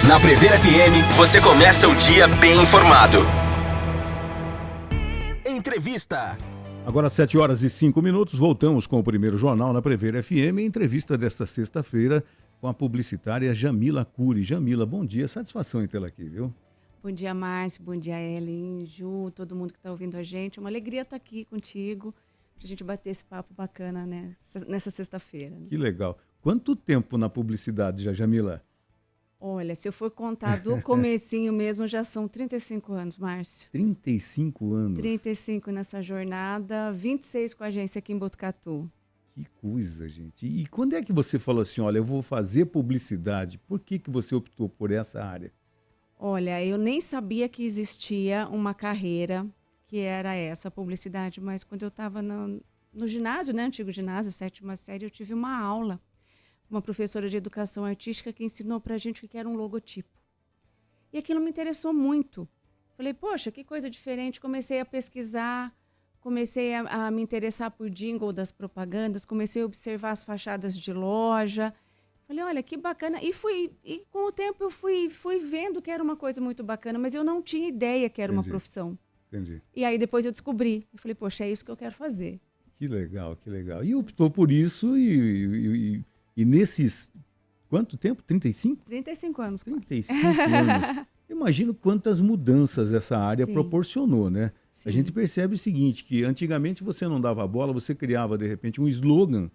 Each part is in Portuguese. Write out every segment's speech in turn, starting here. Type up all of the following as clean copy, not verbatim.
Na Prever FM, você começa o dia bem informado. Entrevista. Agora 7h05, voltamos com o primeiro jornal na Prever FM, entrevista desta sexta-feira com a publicitária Jamila Cury. Jamila, bom dia, satisfação em tê-la aqui, viu? Bom dia, Márcio, bom dia, Ellen, Ju, todo mundo que está ouvindo a gente. Uma alegria estar aqui contigo, para a gente bater esse papo bacana, né, nessa sexta-feira. Né? Que legal. Quanto tempo na publicidade já, Jamila? Olha, se eu for contar do comecinho mesmo, já são 35 anos, Márcio. 35 anos? 35 nessa jornada, 26 com a agência aqui em Botucatu. Que coisa, gente. E quando é que você falou assim, olha, eu vou fazer publicidade? Por que você optou por essa área? Olha, eu nem sabia que existia uma carreira que era essa, publicidade, mas quando eu estava no ginásio, né, antigo ginásio, 7ª série, eu tive uma aula, uma professora de educação artística que ensinou pra gente o que era um logotipo. E aquilo me interessou muito. Falei, poxa, que coisa diferente. Comecei a pesquisar, comecei a me interessar por jingle das propagandas, comecei a observar as fachadas de loja. Falei, olha, que bacana. E com o tempo eu fui vendo que era uma coisa muito bacana, mas eu não tinha ideia que era uma profissão. Entendi. E aí depois eu descobri. Eu falei, poxa, é isso que eu quero fazer. Que legal, que legal. E optou por isso e nesses... Quanto tempo? 35? 35 anos. 35 anos. Imagino quantas mudanças essa área proporcionou, né? Sim. A gente percebe o seguinte, que antigamente você não dava bola, você criava, de repente, um slogan,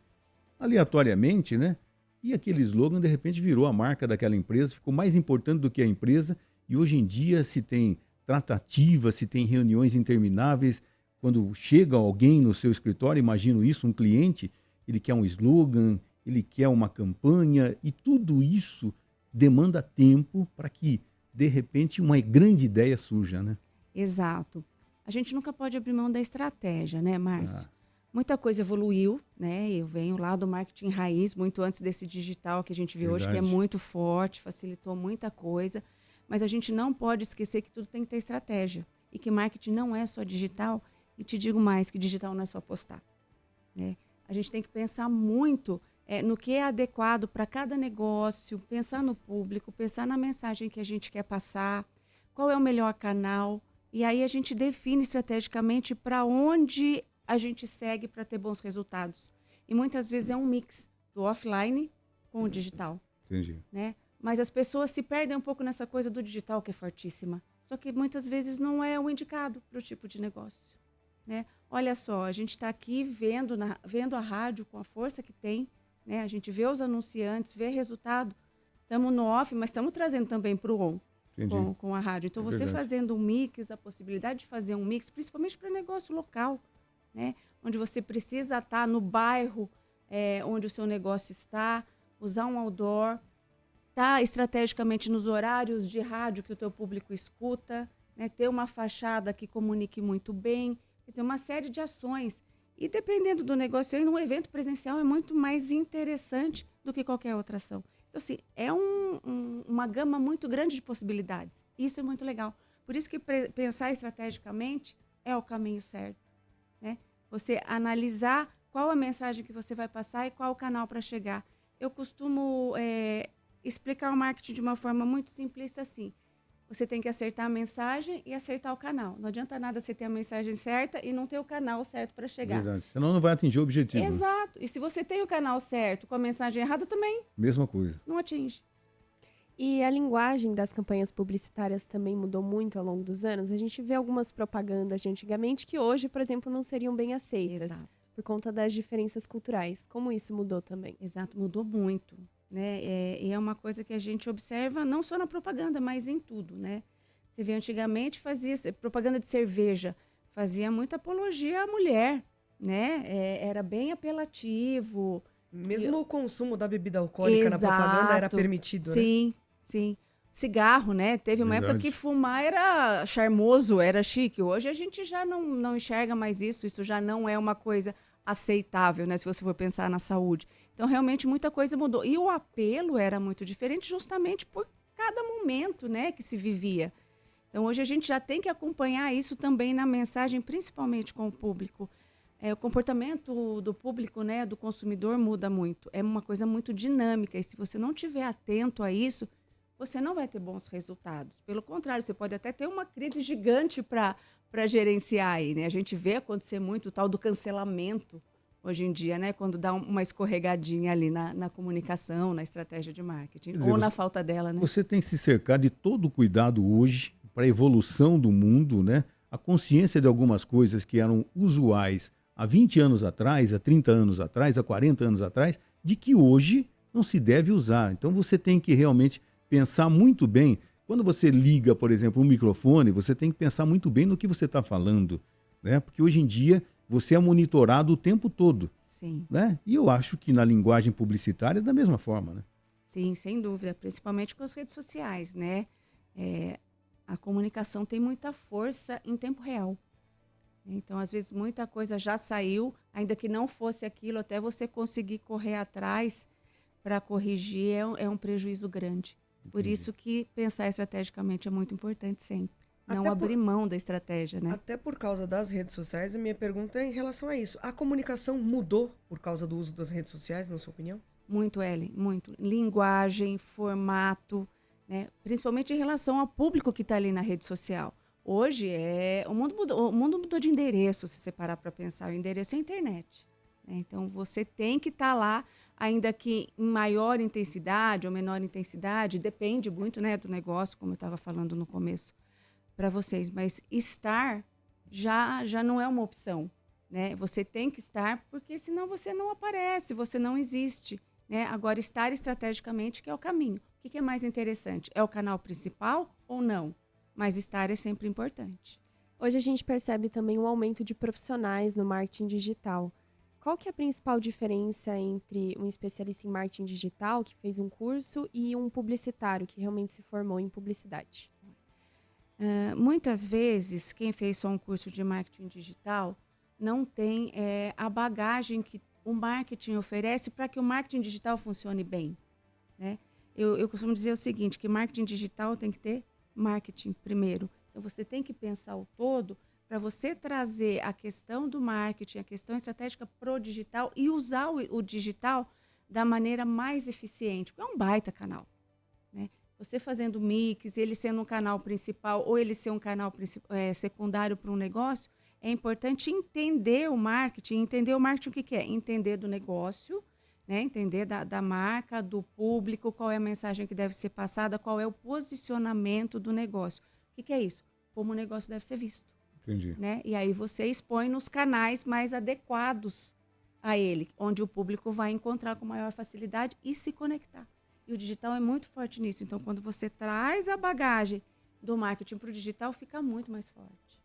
aleatoriamente, né? E aquele slogan, de repente, virou a marca daquela empresa, ficou mais importante do que a empresa. E hoje em dia se tem tratativa, se tem reuniões intermináveis. Quando chega alguém no seu escritório, imagino isso, um cliente, ele quer um slogan, ele quer uma campanha, e tudo isso demanda tempo para que, de repente, uma grande ideia surja, né? Exato. A gente nunca pode abrir mão da estratégia, né, Márcio? Muita coisa evoluiu, né? Eu venho lá do marketing raiz, muito antes desse digital que a gente vê hoje, que é muito forte, facilitou muita coisa. Mas a gente não pode esquecer que tudo tem que ter estratégia. E que marketing não é só digital. E te digo mais, que digital não é só postar. Né? A gente tem que pensar muito no que é adequado para cada negócio, pensar no público, pensar na mensagem que a gente quer passar, qual é o melhor canal. E aí a gente define estrategicamente para onde a gente segue para ter bons resultados. E muitas vezes é um mix do offline com o digital. Entendi. Né? Mas as pessoas se perdem um pouco nessa coisa do digital, que é fortíssima. Só que muitas vezes não é o indicado para o tipo de negócio. Né? Olha só, a gente está aqui vendo a rádio com a força que tem. Né? A gente vê os anunciantes, vê resultado. Estamos no off, mas estamos trazendo também para o on com a rádio. Então, você fazendo um mix, a possibilidade de fazer um mix, principalmente para negócio local, né? Onde você precisa estar no bairro onde o seu negócio está, usar um outdoor, estar estrategicamente nos horários de rádio que o teu público escuta, né? Ter uma fachada que comunique muito bem, quer dizer, uma série de ações. E dependendo do negócio, aí, um evento presencial é muito mais interessante do que qualquer outra ação. Então, assim, é uma gama muito grande de possibilidades. Isso é muito legal. Por isso que pensar estrategicamente é o caminho certo. Né? Você analisar qual a mensagem que você vai passar e qual o canal para chegar. Eu costumo explicar o marketing de uma forma muito simplista assim. Você tem que acertar a mensagem e acertar o canal. Não adianta nada você ter a mensagem certa e não ter o canal certo para chegar. Verdade. Senão não vai atingir o objetivo. Exato. E se você tem o canal certo com a mensagem errada também. Mesma coisa. Não atinge. E a linguagem das campanhas publicitárias também mudou muito ao longo dos anos. A gente vê algumas propagandas de antigamente que hoje, por exemplo, não seriam bem aceitas. Exato. Por conta das diferenças culturais. Como isso mudou também? Exato, mudou muito. Né? E é uma coisa que a gente observa não só na propaganda, mas em tudo. Né? Você vê, antigamente fazia propaganda de cerveja, fazia muita apologia à mulher. Né? Era bem apelativo. Mesmo o consumo da bebida alcoólica na propaganda era permitido, sim, né? Sim. Cigarro, né? Teve uma época que fumar era charmoso, era chique. Hoje a gente já não enxerga mais isso. Isso já não é uma coisa aceitável, né? Se você for pensar na saúde. Então, realmente, muita coisa mudou. E o apelo era muito diferente justamente por cada momento, né, que se vivia. Então, hoje a gente já tem que acompanhar isso também na mensagem, principalmente com o público. O comportamento do público, né, do consumidor muda muito. É uma coisa muito dinâmica. E se você não estiver atento a isso, você não vai ter bons resultados. Pelo contrário, você pode até ter uma crise gigante para gerenciar aí, né? A gente vê acontecer muito o tal do cancelamento hoje em dia, né? Quando dá uma escorregadinha ali na comunicação, na estratégia de marketing, Quer dizer, ou na falta dela, né? Você tem que se cercar de todo o cuidado hoje para a evolução do mundo, né? A consciência de algumas coisas que eram usuais há 20 anos atrás, há 30 anos atrás, há 40 anos atrás, de que hoje não se deve usar. Então você tem que realmente pensar muito bem. Quando você liga, por exemplo, um microfone, você tem que pensar muito bem no que você está falando, né? Porque hoje em dia você é monitorado o tempo todo, Sim. né? E eu acho que na linguagem publicitária é da mesma forma, né? Sim, sem dúvida, principalmente com as redes sociais, né? A comunicação tem muita força em tempo real. Então, às vezes, muita coisa já saiu, ainda que não fosse aquilo, até você conseguir correr atrás para corrigir é um prejuízo grande. Por isso que pensar estrategicamente é muito importante sempre. Não abrir mão da estratégia, né? Até por causa das redes sociais, a minha pergunta é em relação a isso. A comunicação mudou por causa do uso das redes sociais, na sua opinião? Muito, Ellen, muito. Linguagem, formato, né? Principalmente em relação ao público que está ali na rede social. Hoje, o mundo mudou de endereço, se você parar para pensar. O endereço é a internet, né? Então, você tem que estar lá, ainda que em maior intensidade ou menor intensidade, depende muito, né, do negócio, como eu estava falando no começo para vocês. Mas estar já não é uma opção, né? Você tem que estar, porque senão você não aparece, você não existe, né? Agora, estar estrategicamente que é o caminho. O que é mais interessante? É o canal principal ou não? Mas estar é sempre importante. Hoje a gente percebe também um aumento de profissionais no marketing digital. Qual que é a principal diferença entre um especialista em marketing digital, que fez um curso, e um publicitário, que realmente se formou em publicidade? Muitas vezes, quem fez só um curso de marketing digital não tem a bagagem que o marketing oferece para que o marketing digital funcione bem, né? Eu costumo dizer o seguinte, que marketing digital tem que ter marketing primeiro. Então, você tem que pensar o todo para você trazer a questão do marketing, a questão estratégica pro digital e usar o digital da maneira mais eficiente, porque é um baita canal, né? Você fazendo mix, ele sendo um canal principal ou ele ser um canal secundário para um negócio, é importante entender o marketing. Entender o marketing o que é? Entender do negócio, né? Entender da marca, do público, qual é a mensagem que deve ser passada, qual é o posicionamento do negócio. O que é isso? Como o negócio deve ser visto. Entendi. Né? E aí você expõe nos canais mais adequados a ele, onde o público vai encontrar com maior facilidade e se conectar. E o digital é muito forte nisso. Então, quando você traz a bagagem do marketing para o digital, fica muito mais forte.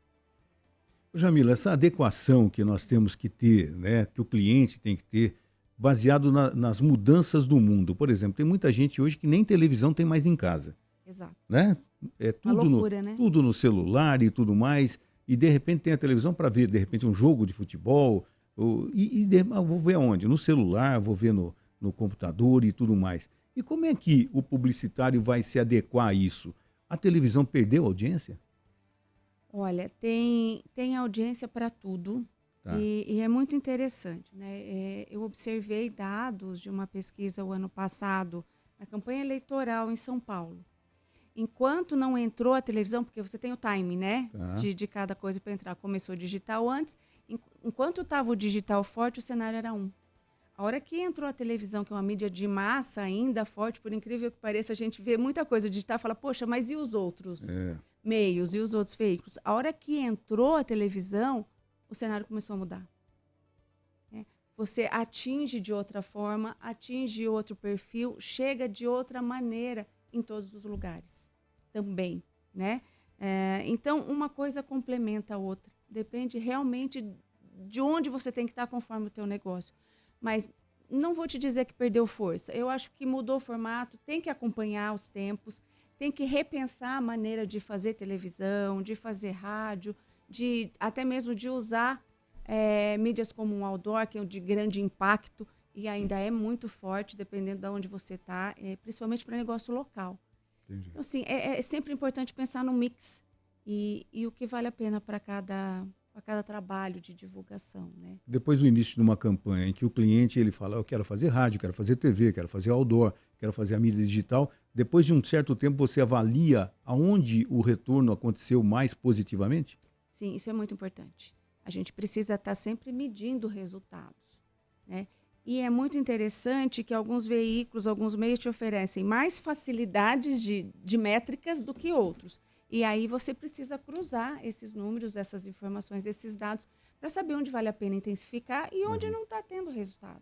Jamila, essa adequação que nós temos que ter, né, que o cliente tem que ter, baseado nas mudanças do mundo. Por exemplo, tem muita gente hoje que nem televisão tem mais em casa. Exato. Né? É tudo, loucura, né? Tudo no celular e tudo mais. E de repente tem a televisão para ver, de repente, um jogo de futebol. Vou ver aonde? No celular, vou ver no computador e tudo mais. E como é que o publicitário vai se adequar a isso? A televisão perdeu audiência? Olha, tem audiência para tudo. Tá. E é muito interessante, né? Eu observei dados de uma pesquisa o ano passado, na campanha eleitoral em São Paulo. Enquanto não entrou a televisão, porque você tem o timing, né? Tá. De cada coisa para entrar. Começou o digital antes. Enquanto estava o digital forte, o cenário era um. A hora que entrou a televisão, que é uma mídia de massa ainda forte, por incrível que pareça, a gente vê muita coisa digital e fala, poxa, mas e os outros meios, e os outros veículos? A hora que entrou a televisão, o cenário começou a mudar. Você atinge de outra forma, atinge outro perfil, chega de outra maneira em todos os lugares também, né? Então, uma coisa complementa a outra. Depende realmente de onde você tem que estar conforme o teu negócio. Mas não vou te dizer que perdeu força. Eu acho que mudou o formato, tem que acompanhar os tempos, tem que repensar a maneira de fazer televisão, de fazer rádio, até mesmo de usar mídias como um outdoor, que é de grande impacto e ainda é muito forte, dependendo de onde você está, principalmente para negócio local. Entendi. Então, assim, é sempre importante pensar no mix e o que vale a pena para cada a cada trabalho de divulgação, né? Depois do início de uma campanha em que o cliente ele fala, eu quero fazer rádio, quero fazer TV, quero fazer outdoor, quero fazer a mídia digital, depois de um certo tempo você avalia aonde o retorno aconteceu mais positivamente? Sim, isso é muito importante. A gente precisa estar sempre medindo resultados, né? E é muito interessante que alguns veículos, alguns meios te oferecem mais facilidades de métricas do que outros. E aí você precisa cruzar esses números, essas informações, esses dados, para saber onde vale a pena intensificar e onde não está tendo resultado.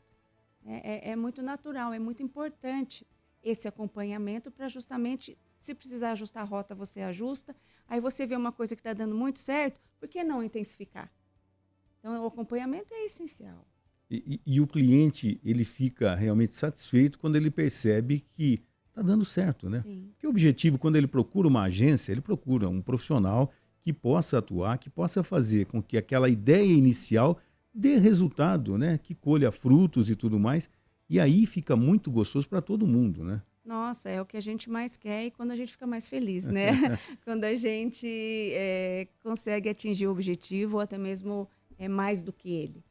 É muito natural, é muito importante esse acompanhamento para justamente, se precisar ajustar a rota, você ajusta. Aí você vê uma coisa que está dando muito certo, por que não intensificar? Então, o acompanhamento é essencial. E o cliente ele fica realmente satisfeito quando ele percebe que está dando certo, né? Sim. Porque o objetivo, quando ele procura uma agência, ele procura um profissional que possa atuar, que possa fazer com que aquela ideia inicial dê resultado, né? Que colha frutos e tudo mais. E aí fica muito gostoso para todo mundo, né? Nossa, é o que a gente mais quer e quando a gente fica mais feliz, né? Quando a gente consegue atingir o objetivo ou até mesmo mais do que ele.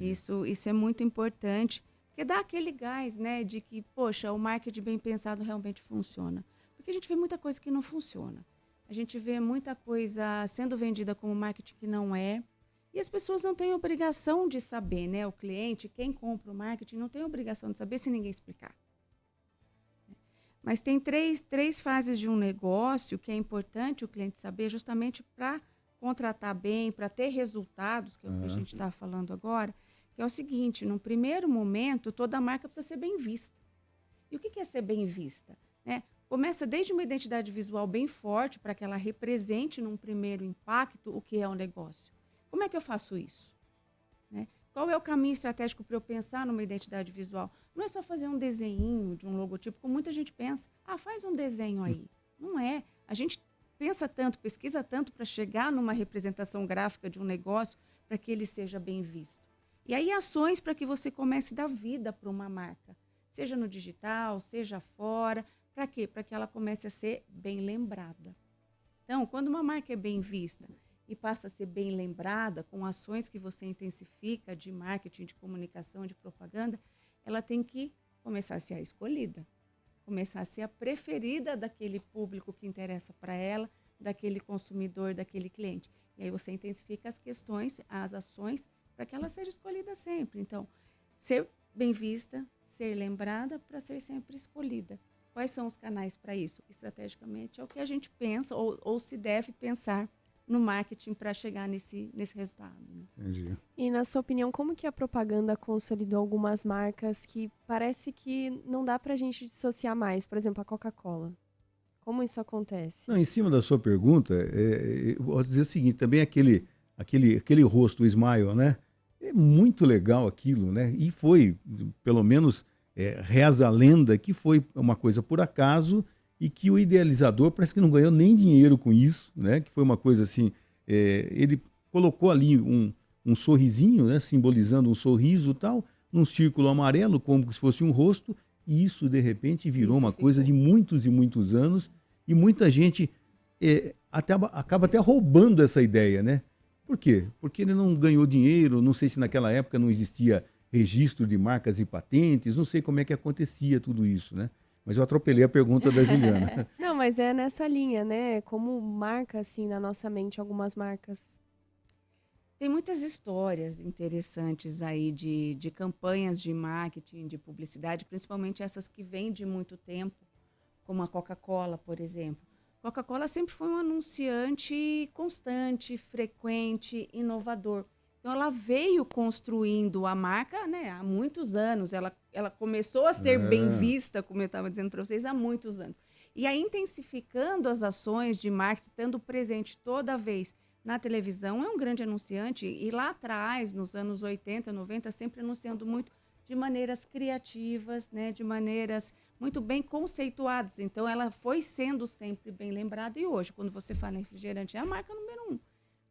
Isso é muito importante, porque dá aquele gás, né, de que, poxa, o marketing bem pensado realmente funciona. Porque a gente vê muita coisa que não funciona. A gente vê muita coisa sendo vendida como marketing que não é. E as pessoas não têm obrigação de saber, né? O cliente, quem compra o marketing, não tem obrigação de saber se ninguém explicar. Mas tem três fases de um negócio que é importante o cliente saber justamente para contratar bem, para ter resultados, que é o que a gente está falando agora, que é o seguinte, no primeiro momento, toda marca precisa ser bem vista. E o que é ser bem vista? Né? Começa desde uma identidade visual bem forte, para que ela represente num primeiro impacto o que é o negócio. Como é que eu faço isso? Né? Qual é o caminho estratégico para eu pensar numa identidade visual? Não é só fazer um desenho de um logotipo, como muita gente pensa. Ah, faz um desenho aí. Não é. A gente pensa tanto, pesquisa tanto para chegar numa representação gráfica de um negócio para que ele seja bem visto. E aí ações para que você comece a dar vida para uma marca, seja no digital, seja fora. Para quê? Para que ela comece a ser bem lembrada. Então, quando uma marca é bem vista e passa a ser bem lembrada com ações que você intensifica de marketing, de comunicação, de propaganda, ela tem que começar a ser a escolhida. Começar a ser a preferida daquele público que interessa para ela, daquele consumidor, daquele cliente. E aí você intensifica as questões, as ações, para que ela seja escolhida sempre. Então, ser bem vista, ser lembrada para ser sempre escolhida. Quais são os canais para isso? Estrategicamente, é o que a gente pensa ou se deve pensar no marketing para chegar nesse resultado. Né? Entendi. E, na sua opinião, como que a propaganda consolidou algumas marcas que parece que não dá para a gente dissociar mais? Por exemplo, a Coca-Cola. Como isso acontece? Não, em cima da sua pergunta, eu vou dizer o seguinte, também aquele rosto, o smile, né? É muito legal aquilo, né? E foi, pelo menos, reza a lenda que foi uma coisa por acaso e que o idealizador parece que não ganhou nem dinheiro com isso, né? Que foi uma coisa assim, ele colocou ali um sorrisinho, né? Simbolizando um sorriso e tal, num círculo amarelo, como se fosse um rosto, e isso, de repente, virou uma coisa de muitos e muitos anos, e muita gente acaba até roubando essa ideia, né? Por quê? Porque ele não ganhou dinheiro, não sei se naquela época não existia registro de marcas e patentes, não sei como é que acontecia tudo isso, né? Mas eu atropelei a pergunta da Juliana. Não, mas é nessa linha, né? Como marca, assim, na nossa mente, algumas marcas. Tem muitas histórias interessantes aí de campanhas de marketing, de publicidade, principalmente essas que vêm de muito tempo, como a Coca-Cola, por exemplo. Coca-Cola sempre foi um anunciante constante, frequente, inovador. Então, ela veio construindo a marca, né, há muitos anos. Ela começou a ser bem vista, como eu estava dizendo para vocês, há muitos anos. E aí, intensificando as ações de marketing, estando presente toda vez na televisão, é um grande anunciante. E lá atrás, nos anos 80, 90, sempre anunciando muito de maneiras criativas, né, de maneiras muito bem conceituadas. Então, ela foi sendo sempre bem lembrada. E hoje, quando você fala em refrigerante, é a marca número 1.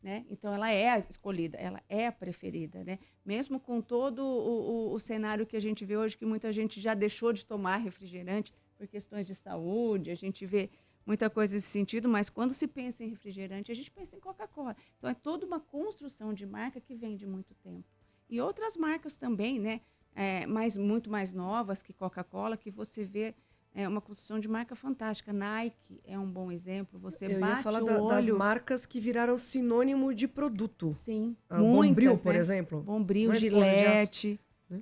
Né? Então, ela é a escolhida, ela é a preferida. Né? Mesmo com todo o cenário que a gente vê hoje, que muita gente já deixou de tomar refrigerante por questões de saúde, a gente vê muita coisa nesse sentido, mas quando se pensa em refrigerante, a gente pensa em Coca-Cola. Então, é toda uma construção de marca que vem de muito tempo. E outras marcas também, né? Muito mais novas que Coca-Cola, que você vê uma construção de marca fantástica. Nike é um bom exemplo. Você Eu bate ia falar o das olho... marcas que viraram sinônimo de produto. Sim, Bombril, muitas, por né? exemplo. Bombril, Não é esponja de aço, Gillette,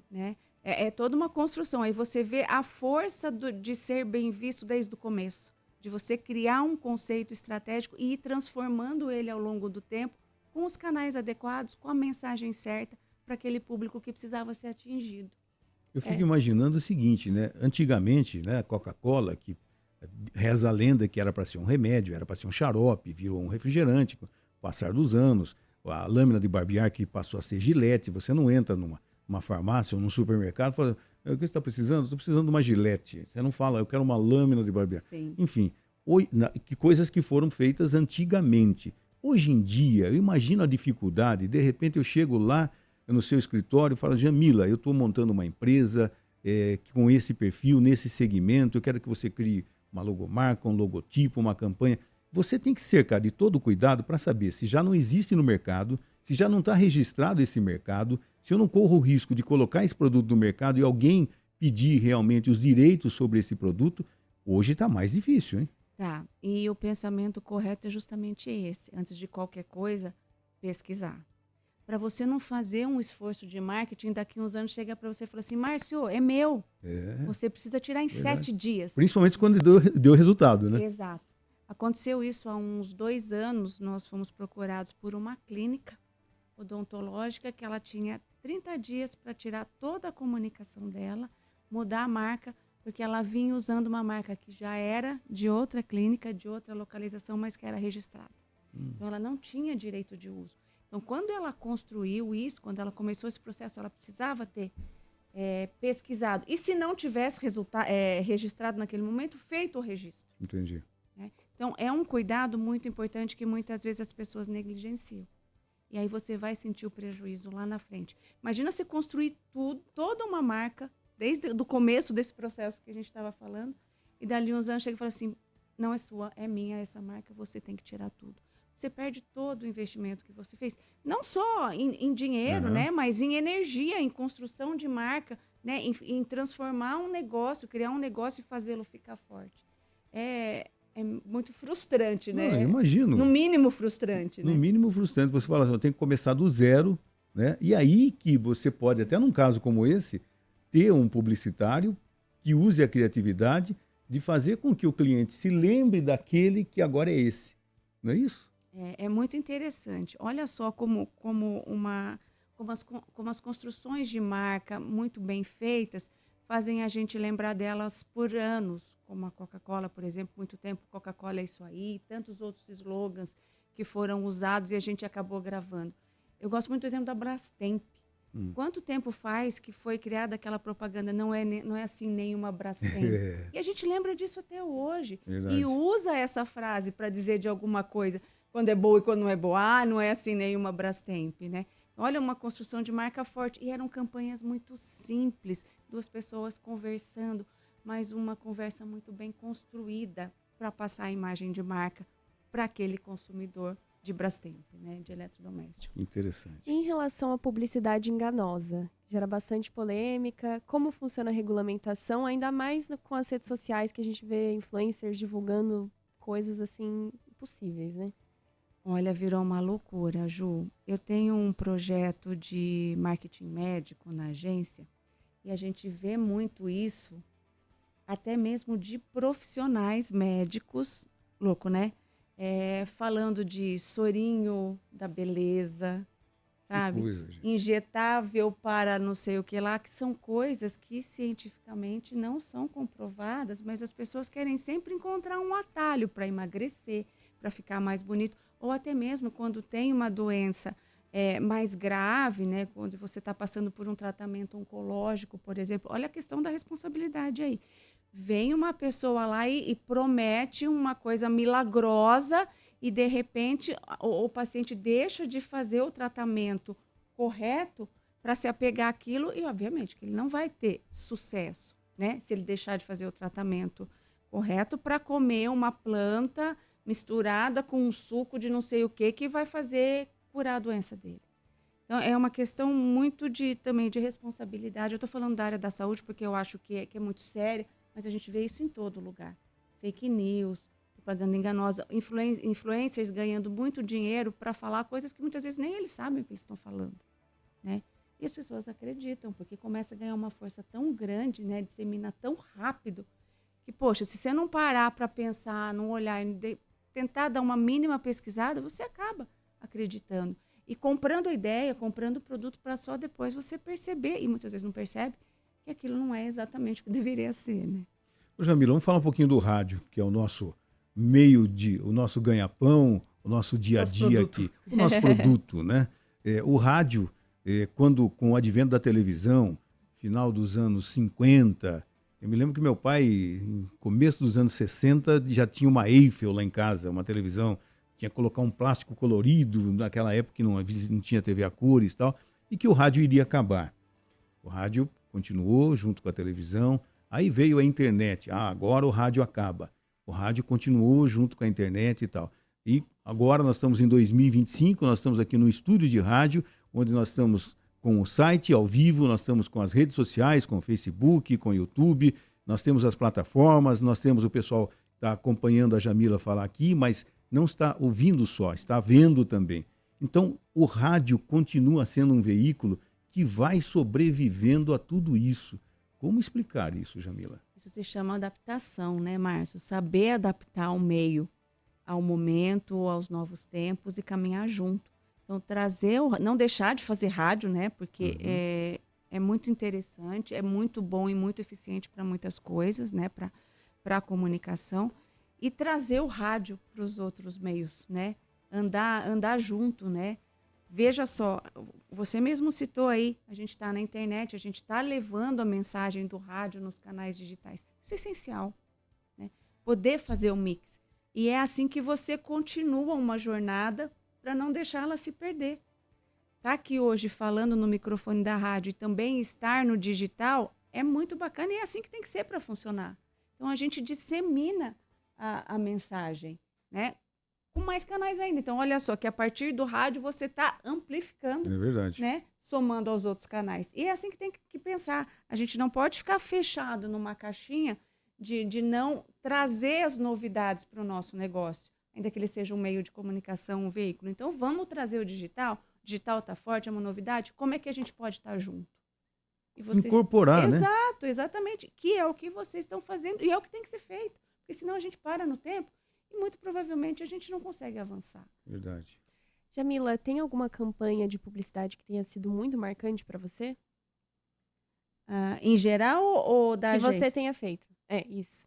né? É toda uma construção. Aí você vê a força de ser bem visto desde o começo. De você criar um conceito estratégico e ir transformando ele ao longo do tempo com os canais adequados, com a mensagem certa para aquele público que precisava ser atingido. Eu fico imaginando o seguinte, né? Antigamente, né, a Coca-Cola, que reza a lenda que era para ser um remédio, era para ser um xarope, virou um refrigerante com o passar dos anos. A lâmina de barbear que passou a ser Gillette. Você não entra numa farmácia ou num supermercado e fala, o que você está precisando? Estou precisando de uma Gillette. Você não fala, eu quero uma lâmina de barbear. Sim. Enfim, que coisas que foram feitas antigamente. Hoje em dia, eu imagino a dificuldade, de repente eu chego lá no seu escritório e falo, Jamila, eu estou montando uma empresa com esse perfil, nesse segmento, eu quero que você crie uma logomarca, um logotipo, uma campanha. Você tem que cercar de todo cuidado para saber se já não existe no mercado, se já não está registrado esse mercado, se eu não corro o risco de colocar esse produto no mercado e alguém pedir realmente os direitos sobre esse produto. Hoje está mais difícil, hein? Tá, e o pensamento correto é justamente esse. Antes de qualquer coisa, pesquisar. Para você não fazer um esforço de marketing, daqui uns anos chega para você e fala assim, Márcio, é meu. Você precisa tirar em 7 dias. Principalmente quando deu resultado, né? Exato. Aconteceu isso há uns 2 anos, nós fomos procurados por uma clínica odontológica que ela tinha 30 dias para tirar toda a comunicação dela, mudar a marca, porque ela vinha usando uma marca que já era de outra clínica, de outra localização, mas que era registrada. Então, ela não tinha direito de uso. Então, quando ela construiu isso, quando ela começou esse processo, ela precisava ter pesquisado. E se não tivesse registrado naquele momento, feito o registro. Entendi. Né? Então, é um cuidado muito importante que muitas vezes as pessoas negligenciam. E aí você vai sentir o prejuízo lá na frente. Imagina você construir toda uma marca, desde o começo desse processo que a gente estava falando, e dali uns anos chega e fala assim, não é sua, é minha essa marca, você tem que tirar tudo. Você perde todo o investimento que você fez. Não só em dinheiro, né? Mas em energia, em construção de marca, né? Em transformar um negócio, criar um negócio e fazê-lo ficar forte. É muito frustrante, né? Não, eu imagino. No mínimo frustrante, né? No mínimo frustrante. Você fala assim, eu tenho que começar do zero, né? E aí que você pode, até num caso como esse, ter um publicitário que use a criatividade de fazer com que o cliente se lembre daquele que agora é esse. Não é isso? É muito interessante. Olha só como as construções de marca muito bem feitas fazem a gente lembrar delas por anos, como a Coca-Cola, por exemplo, muito tempo, Coca-Cola é isso aí, tantos outros slogans que foram usados e a gente acabou gravando. Eu gosto muito do exemplo da Brastemp. Quanto tempo faz que foi criada aquela propaganda? Não é assim nenhuma Brastemp. E a gente lembra disso até hoje. Verdade. E usa essa frase para dizer de alguma coisa, quando é boa e quando não é boa. Ah, não é assim nenhuma Brastemp, né? Olha, uma construção de marca forte. E eram campanhas muito simples, 2 pessoas conversando, mas uma conversa muito bem construída para passar a imagem de marca para aquele consumidor de Brastemp, né, de eletrodoméstico. Interessante. Em relação à publicidade enganosa, gera bastante polêmica. Como funciona a regulamentação, ainda mais com as redes sociais que a gente vê influencers divulgando coisas assim impossíveis, né? Olha, virou uma loucura, Ju. Eu tenho um projeto de marketing médico na agência e a gente vê muito isso, até mesmo de profissionais médicos, louco, né? Falando de sorinho da beleza, sabe? Que coisa, gente. Injetável para não sei o que lá, que são coisas que cientificamente não são comprovadas, mas as pessoas querem sempre encontrar um atalho para emagrecer, para ficar mais bonito, ou até mesmo quando tem uma doença mais grave, né? Quando você está passando por um tratamento oncológico, por exemplo. Olha a questão da responsabilidade aí. Vem uma pessoa lá e promete uma coisa milagrosa e, de repente, o paciente deixa de fazer o tratamento correto para se apegar àquilo e, obviamente, que ele não vai ter sucesso, né? Se ele deixar de fazer o tratamento correto? Para comer uma planta misturada com um suco de não sei o que vai fazer curar a doença dele. Então, é uma questão muito também de responsabilidade. Eu estou falando da área da saúde porque eu acho que é muito séria, mas a gente vê isso em todo lugar. Fake news, propaganda enganosa, influencers ganhando muito dinheiro para falar coisas que muitas vezes nem eles sabem o que eles estão falando, né? E as pessoas acreditam, porque começa a ganhar uma força tão grande, né? Dissemina tão rápido, que, poxa, se você não parar para pensar, não olhar e tentar dar uma mínima pesquisada, você acaba acreditando. E comprando a ideia, comprando o produto para só depois você perceber, e muitas vezes não percebe, que aquilo não é exatamente o que deveria ser, né? Ô, Jamila, vamos falar um pouquinho do rádio, que é o nosso meio de, o nosso ganha-pão, o nosso dia a dia aqui, o nosso produto, né? O rádio, quando com o advento da televisão, final dos anos 50, eu me lembro que meu pai, no começo dos anos 60, já tinha uma Eiffel lá em casa, uma televisão, tinha que colocar um plástico colorido, naquela época que não tinha TV a cores e tal, e que o rádio iria acabar. O rádio continuou junto com a televisão, aí veio a internet, agora o rádio acaba. O rádio continuou junto com a internet e tal. E agora nós estamos em 2025, nós estamos aqui no estúdio de rádio, onde nós estamos com o site ao vivo, nós estamos com as redes sociais, com o Facebook, com o YouTube, nós temos as plataformas, nós temos o pessoal que está acompanhando a Jamila falar aqui, mas não está ouvindo só, está vendo também. Então, o rádio continua sendo um veículo que vai sobrevivendo a tudo isso. Como explicar isso, Jamila? Isso se chama adaptação, né, Márcio? Saber adaptar o meio ao momento, aos novos tempos e caminhar junto. Então, não deixar de fazer rádio, né? Porque é muito interessante, é muito bom e muito eficiente para muitas coisas, né? Para a comunicação. E trazer o rádio para os outros meios, né? Andar junto, né? Veja só, você mesmo citou aí, a gente está na internet, a gente está levando a mensagem do rádio nos canais digitais. Isso é essencial, né? Poder fazer o mix. E é assim que você continua uma jornada para não deixá-la se perder. Tá aqui hoje falando no microfone da rádio e também estar no digital é muito bacana e é assim que tem que ser para funcionar. Então, a gente dissemina a mensagem, né? Com mais canais ainda. Então, olha só, que a partir do rádio você está amplificando, É verdade, né? Somando aos outros canais. E é assim que tem que pensar. A gente não pode ficar fechado numa caixinha de não trazer as novidades para o nosso negócio, ainda que ele seja um meio de comunicação, um veículo. Então, vamos trazer o digital. O digital está forte, é uma novidade. Como é que a gente pode estar junto? E vocês... Incorporar, né? Exato, exatamente. Que é o que vocês estão fazendo e é o que tem que ser feito. Porque senão a gente para no tempo e muito provavelmente a gente não consegue avançar. Verdade. Jamila, tem alguma campanha de publicidade que tenha sido muito marcante para você? Em geral ou da Que agência? você tenha feito. É, isso.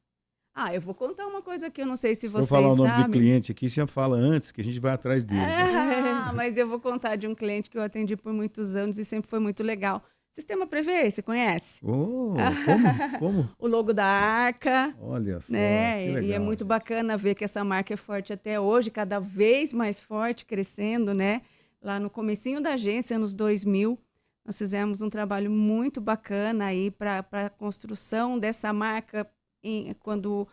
Eu vou contar uma coisa que eu não sei se Se eu vocês falar o nome sabem. do cliente aqui, você fala antes, que a gente vai atrás dele. Né? Mas eu vou contar de um cliente que eu atendi por muitos anos e sempre foi muito legal. Sistema Prever, você conhece? Oh, como? O logo da Arca. Olha só, Né? que legal. E é muito bacana ver que essa marca é forte até hoje, cada vez mais forte, crescendo, né? Lá no comecinho da agência, anos 2000, nós fizemos um trabalho muito bacana aí para a construção dessa marca, quando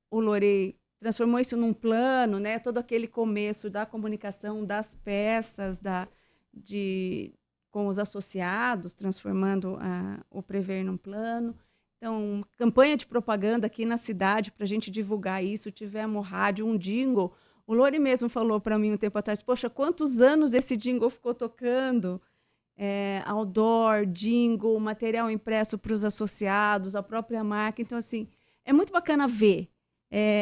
o Lorei transformou isso num plano, né? Todo aquele começo da comunicação das peças, com os associados, transformando o Prever num plano. Então, campanha de propaganda aqui na cidade para a gente divulgar isso. Tivemos rádio, um jingle. O Lori mesmo falou para mim um tempo atrás, poxa, quantos anos esse jingle ficou tocando? Outdoor, jingle, material impresso para os associados, a própria marca. Então, assim, é muito bacana ver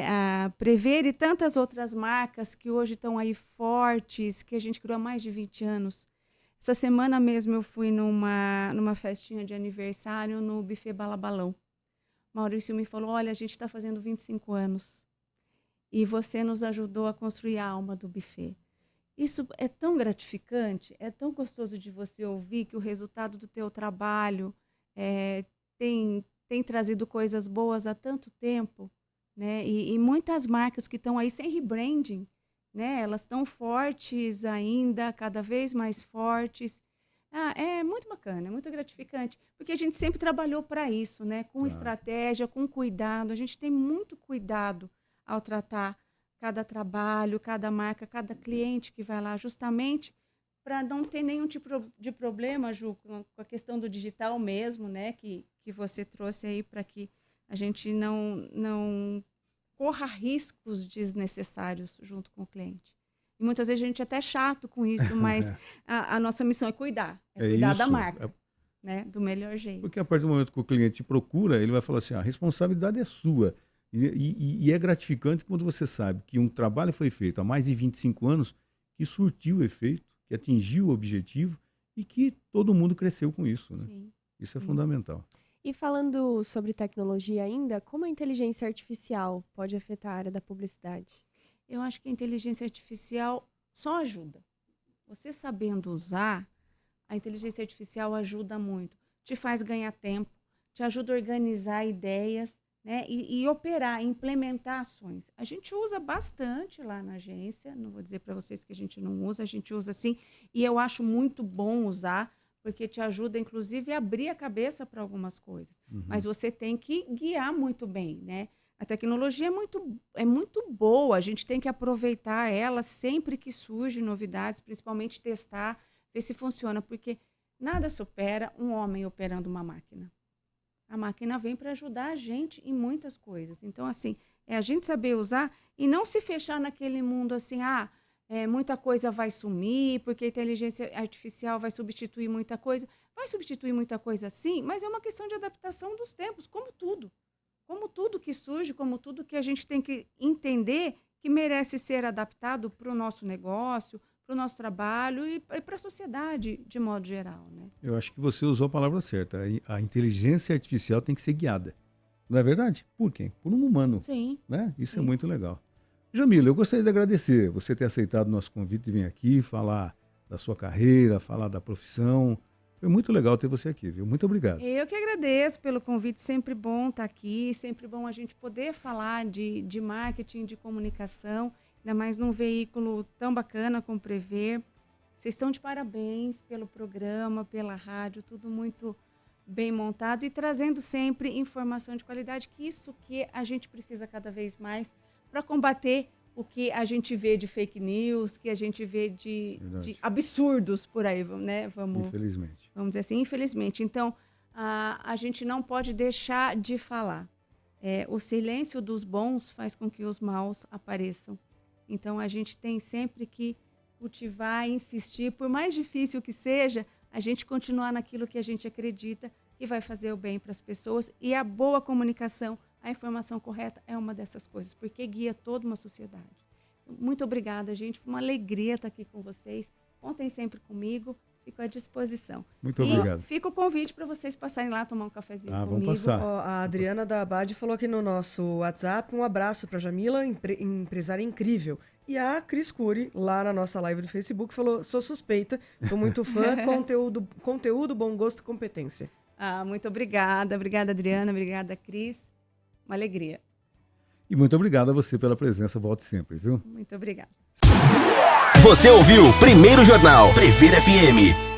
a Prever e tantas outras marcas que hoje estão aí fortes, que a gente criou há mais de 20 anos. Essa semana mesmo eu fui numa festinha de aniversário no Buffet Balabalão. Maurício me falou, olha, a gente está fazendo 25 anos e você nos ajudou a construir a alma do buffet. Isso é tão gratificante, é tão gostoso de você ouvir que o resultado do teu trabalho tem trazido coisas boas há tanto tempo, né? E muitas marcas que estão aí sem rebranding, né? Elas estão fortes ainda, cada vez mais fortes. É muito bacana, é muito gratificante, porque a gente sempre trabalhou para isso, né? Com estratégia, com cuidado. A gente tem muito cuidado ao tratar cada trabalho, cada marca, cada cliente que vai lá, justamente para não ter nenhum tipo de problema, Ju, com a questão do digital mesmo, né? Que você trouxe aí para que a gente não corra riscos desnecessários junto com o cliente. E muitas vezes a gente é até chato com isso, mas a nossa missão é cuidar. É cuidar da marca, né? Do melhor jeito. Porque a partir do momento que o cliente te procura, ele vai falar assim, a responsabilidade é sua. E é gratificante quando você sabe que um trabalho foi feito há mais de 25 anos que surtiu efeito, que atingiu o objetivo e que todo mundo cresceu com isso, né? Sim. Isso é fundamental. E falando sobre tecnologia ainda, como a inteligência artificial pode afetar a área da publicidade? Eu acho que a inteligência artificial só ajuda. Você sabendo usar, a inteligência artificial ajuda muito. Te faz ganhar tempo, te ajuda a organizar ideias, né? E operar, implementar ações. A gente usa bastante lá na agência, não vou dizer para vocês que a gente não usa, a gente usa sim, e eu acho muito bom usar, porque te ajuda, inclusive, a abrir a cabeça para algumas coisas. Mas você tem que guiar muito bem, né? A tecnologia é muito boa, a gente tem que aproveitar ela sempre que surgem novidades, principalmente testar, ver se funciona, porque nada supera um homem operando uma máquina. A máquina vem para ajudar a gente em muitas coisas. Então, assim, é a gente saber usar e não se fechar naquele mundo assim, muita coisa vai sumir, porque a inteligência artificial vai substituir muita coisa. Vai substituir muita coisa, sim, mas é uma questão de adaptação dos tempos, como tudo. Como tudo que surge, como tudo que a gente tem que entender que merece ser adaptado para o nosso negócio, para o nosso trabalho e para a sociedade, de modo geral, né? Eu acho que você usou a palavra certa. A inteligência artificial tem que ser guiada. Não é verdade? Por quem? Por um humano. Sim. Né? Isso Sim. é muito legal. Jamila, eu gostaria de agradecer você ter aceitado o nosso convite de vir aqui, falar da sua carreira, falar da profissão. Foi muito legal ter você aqui, viu? Muito obrigado. Eu que agradeço pelo convite, sempre bom estar aqui, sempre bom a gente poder falar de marketing, de comunicação, ainda mais num veículo tão bacana como Prever. Vocês estão de parabéns pelo programa, pela rádio, tudo muito bem montado e trazendo sempre informação de qualidade, que isso que a gente precisa cada vez mais para combater o que a gente vê de fake news, que a gente vê de absurdos por aí, né? Infelizmente. Vamos dizer assim, infelizmente. Então, a gente não pode deixar de falar. O silêncio dos bons faz com que os maus apareçam. Então, a gente tem sempre que cultivar, insistir, por mais difícil que seja, a gente continuar naquilo que a gente acredita que vai fazer o bem para as pessoas. E a boa comunicação, a informação correta é uma dessas coisas, porque guia toda uma sociedade. Muito obrigada, gente. Foi uma alegria estar aqui com vocês. Contem sempre comigo. Fico à disposição. Muito obrigado. Fica o convite para vocês passarem lá tomar um cafezinho comigo. Vamos passar. A Adriana da Abad falou aqui no nosso WhatsApp, um abraço para Jamila, empresária incrível. E a Cris Cury, lá na nossa live do Facebook, falou, sou suspeita, sou muito fã, conteúdo, bom gosto e competência. Muito obrigada. Obrigada, Adriana. Obrigada, Cris. Uma alegria. E muito obrigado a você pela presença. Volte sempre, viu? Muito obrigada. Você ouviu Primeiro Jornal Prever FM.